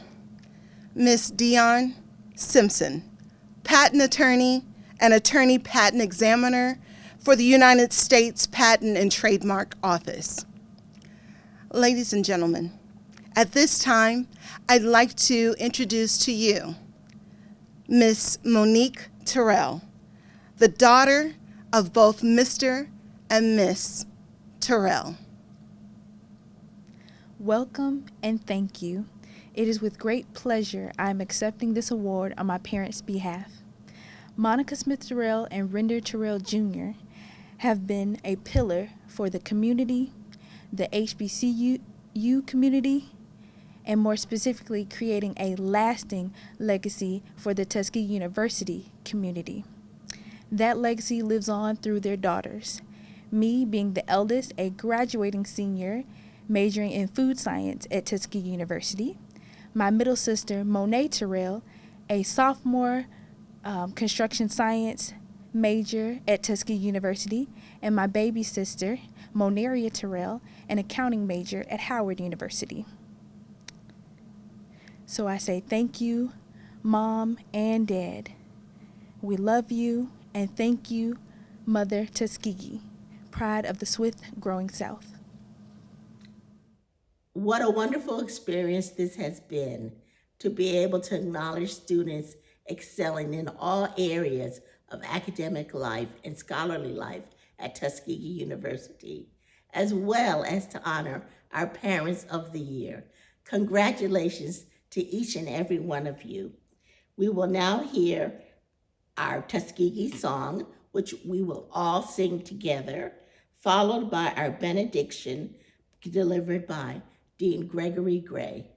Ms. Dion Simpson, patent attorney and attorney patent examiner for the United States Patent and Trademark Office. Ladies and gentlemen, at this time, I'd like to introduce to you Miss Monique Terrell, the daughter of both Mr. and Miss Terrell. Welcome and thank you. It is with great pleasure I am accepting this award on my parents' behalf. Monica Smith Terrell and Render Terrell Jr. have been a pillar for the community, the HBCU community, and more specifically creating a lasting legacy for the Tuskegee University community. That legacy lives on through their daughters, me being the eldest, a graduating senior majoring in food science at Tuskegee University, my middle sister Monique Terrell, a sophomore construction science major at Tuskegee University, and my baby sister Monique Terrell, an accounting major at Howard University. So I say thank you, Mom and Dad. We love you And thank you, Mother Tuskegee, pride of the swift growing South. What a wonderful experience this has been to be able to acknowledge students excelling in all areas of academic life and scholarly life at Tuskegee University, as well as to honor our Parents of the Year. Congratulations to each and every one of you. We will now hear our Tuskegee song, which we will all sing together, followed by our benediction delivered by Dean Gregory Gray.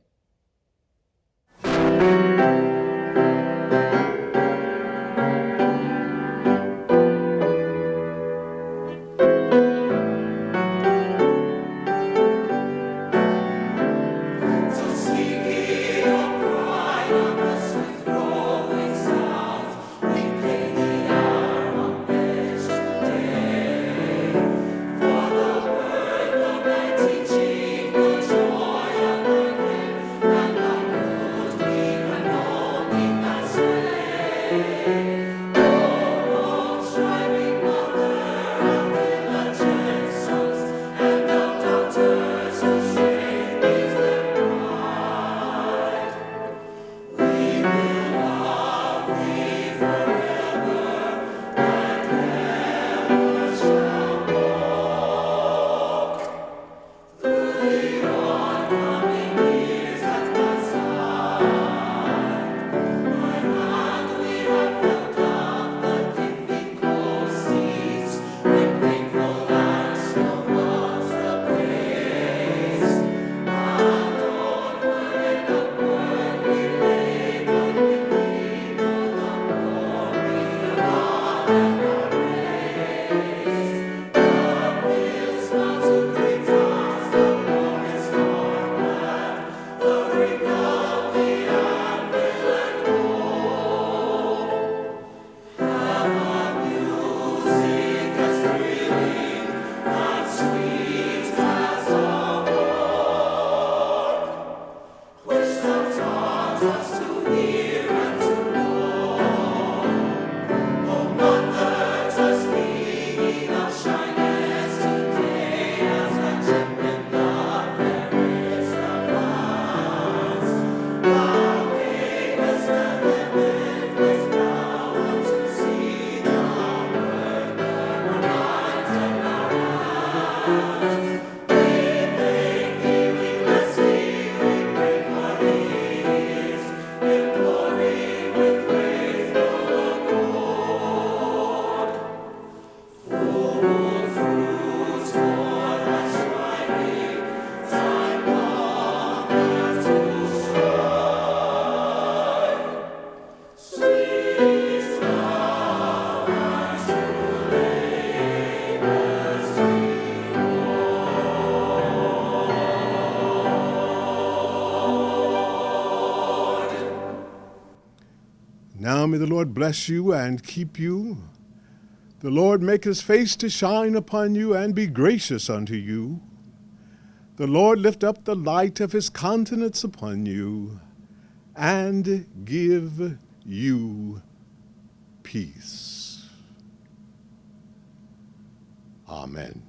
Now may the Lord bless you and keep you. The Lord make his face to shine upon you and be gracious unto you. The Lord lift up the light of his countenance upon you and give you peace. Amen.